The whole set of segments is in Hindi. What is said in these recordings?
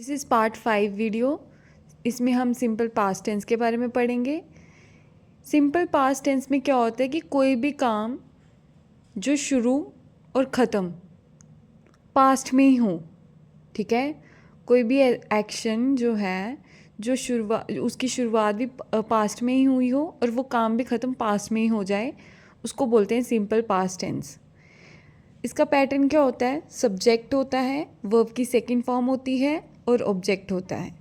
This is part 5 video. इसमें हम सिंपल पास्ट टेंस के बारे में पढ़ेंगे। सिंपल पास्ट टेंस में क्या होता है कि कोई भी काम जो शुरू और ख़त्म पास्ट में ही हो, ठीक है। कोई भी एक्शन जो है जो उसकी शुरुआत भी पास्ट में ही हुई हो और वो काम भी ख़त्म पास्ट में ही हो जाए, उसको बोलते हैं सिंपल पास्ट टेंस। इसका पैटर्न क्या होता है? सब्जेक्ट होता है, वर्ब की सेकंड फॉर्म होती है और ऑब्जेक्ट होता है।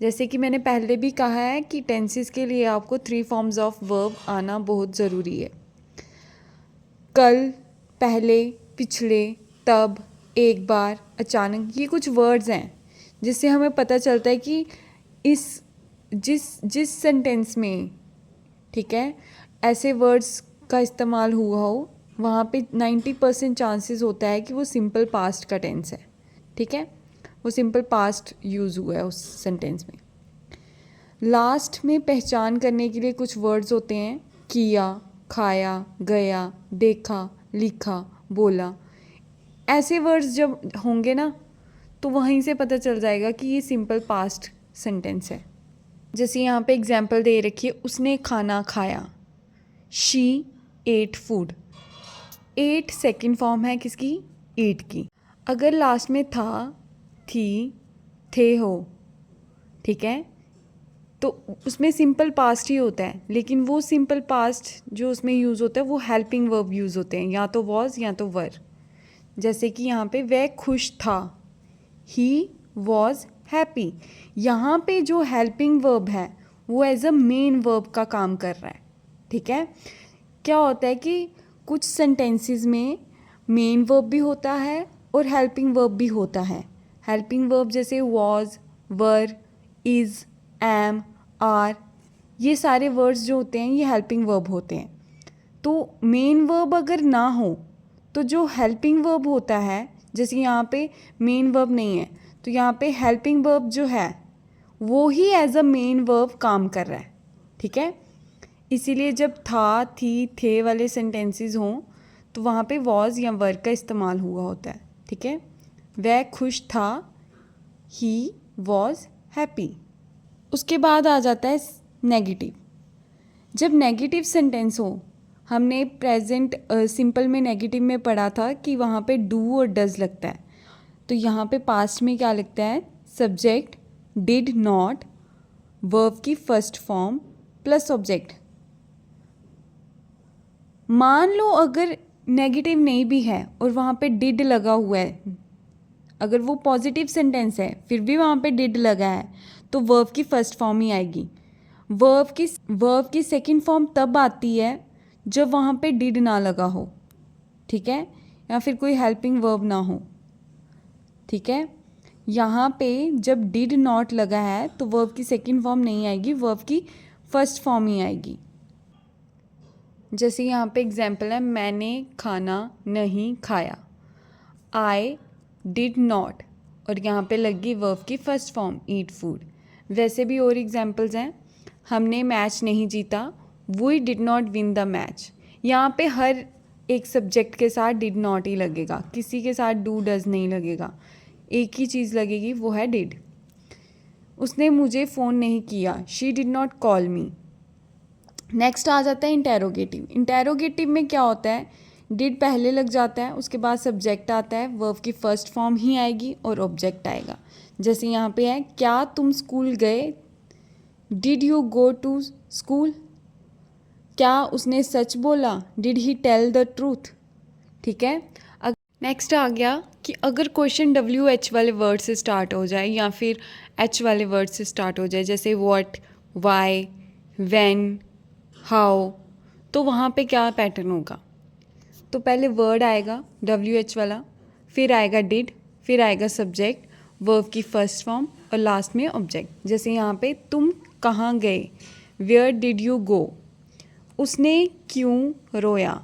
जैसे कि मैंने पहले भी कहा है कि टेंसेस के लिए आपको 3 फॉर्म्स ऑफ वर्ब आना बहुत ज़रूरी है। कल, पहले, पिछले, तब, एक बार, अचानक, ये कुछ वर्ड्स हैं जिससे हमें पता चलता है कि जिस सेंटेंस में, ठीक है, ऐसे वर्ड्स का इस्तेमाल हुआ हो वहाँ पे 90% चांसेस होता है कि वो सिंपल पास्ट का टेंस है, ठीक है। वो सिंपल पास्ट यूज़ हुआ है उस सेंटेंस में। लास्ट में पहचान करने के लिए कुछ वर्ड्स होते हैं, किया, खाया, गया, देखा, लिखा, बोला। ऐसे वर्ड्स जब होंगे ना तो वहीं से पता चल जाएगा कि ये सिंपल पास्ट सेंटेंस है। जैसे यहाँ पे एग्जाम्पल दे रखी है, उसने खाना खाया, she ate food. Ate second form है किसकी? ईट की। अगर लास्ट में था, थी, थे हो, ठीक है, तो उसमें सिंपल पास्ट ही होता है। लेकिन वो सिंपल पास्ट जो उसमें यूज़ होता है वो हेल्पिंग वर्ब यूज़ होते हैं, या तो वॉज या तो वर। जैसे कि यहाँ पे वह खुश था, ही वॉज हैप्पी। यहाँ पे जो हेल्पिंग वर्ब है वो एज अ मेन वर्ब का काम कर रहा है, ठीक है। क्या होता है कि कुछ सेंटेंसेस में मेन वर्ब भी होता है और हेल्पिंग वर्ब भी होता है। हेल्पिंग वर्ब जैसे was, were, is, am, are, ये सारे वर्ड्स जो होते हैं ये हेल्पिंग वर्ब होते हैं। तो मेन वर्ब अगर ना हो तो जो हेल्पिंग वर्ब होता है, जैसे यहाँ पे मेन वर्ब नहीं है तो यहाँ पे हेल्पिंग वर्ब जो है वो ही एज अ मेन वर्ब काम कर रहा है, ठीक है। इसीलिए जब था, थी, थे वाले सेंटेंसेस हों तो वहाँ पे वॉज या वर का इस्तेमाल हुआ होता है, ठीक है। वह खुश था, ही वॉज हैप्पी। उसके बाद आ जाता है नेगेटिव। जब नेगेटिव सेंटेंस हो, हमने प्रेजेंट सिंपल में नेगेटिव में पढ़ा था कि वहाँ पे डू और डज लगता है। तो यहाँ पे पास्ट में क्या लगता है? सब्जेक्ट डिड नॉट, वर्ब की फर्स्ट फॉर्म प्लस ऑब्जेक्ट। मान लो अगर नेगेटिव नहीं भी है और वहाँ पे डिड लगा हुआ है, अगर वो पॉजिटिव सेंटेंस है फिर भी वहाँ पे डिड लगा है तो वर्ब की फर्स्ट फॉर्म ही आएगी। वर्ब की सेकंड फॉर्म तब आती है जब वहाँ पे डिड ना लगा हो, ठीक है, या फिर कोई हेल्पिंग वर्ब ना हो, ठीक है। यहाँ पे जब डिड नॉट लगा है तो वर्ब की सेकंड फॉर्म नहीं आएगी, वर्ब की फर्स्ट फॉर्म ही आएगी। जैसे यहाँ पे एग्जाम्पल है, मैंने खाना नहीं खाया, आई डिड नॉट, और यहाँ पे लगी वर्ब की फर्स्ट फॉर्म ईट फूड। वैसे भी और एग्जाम्पल्स हैं, हमने मैच नहीं जीता, we did not win the match. यहाँ पे हर एक सब्जेक्ट के साथ डिड नॉट ही लगेगा, किसी के साथ डू डज नहीं लगेगा, एक ही चीज़ लगेगी, वो है डिड। उसने मुझे फ़ोन नहीं किया, she did not call me. Next आ जाता है इंटेरोगेटिव। इंटेरोगेटिव में क्या होता है? डिड पहले लग जाता है, उसके बाद सब्जेक्ट आता है, वर्ब की फर्स्ट फॉर्म ही आएगी और ऑब्जेक्ट आएगा। जैसे यहाँ पे है, क्या तुम स्कूल गए, did you go to school. क्या उसने सच बोला, did he tell the truth, ठीक है। नेक्स्ट आ गया कि अगर क्वेश्चन WH वाले वर्ड से स्टार्ट हो जाए या फिर H वाले वर्ड से स्टार्ट हो जाए, जैसे व्हाट, वाई, व्हेन, हाउ, तो वहाँ पे क्या पैटर्न होगा? तो पहले वर्ड आएगा WH वाला, फिर आएगा डिड, फिर आएगा सब्जेक्ट, वर्ब की फर्स्ट फॉर्म और लास्ट में ऑब्जेक्ट। जैसे यहाँ पे तुम कहाँ गए, वेयर डिड यू गो। उसने क्यों रोया,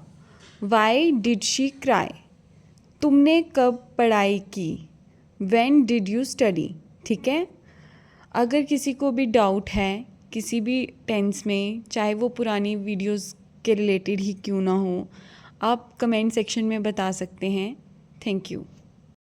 वाई डिड शी क्राई। तुमने कब पढ़ाई की, व्हेन डिड यू स्टडी, ठीक है। अगर किसी को भी डाउट है किसी भी टेंस में, चाहे वो पुरानी वीडियोस के रिलेटेड ही क्यों ना हो, आप कमेंट सेक्शन में बता सकते हैं। Thank you.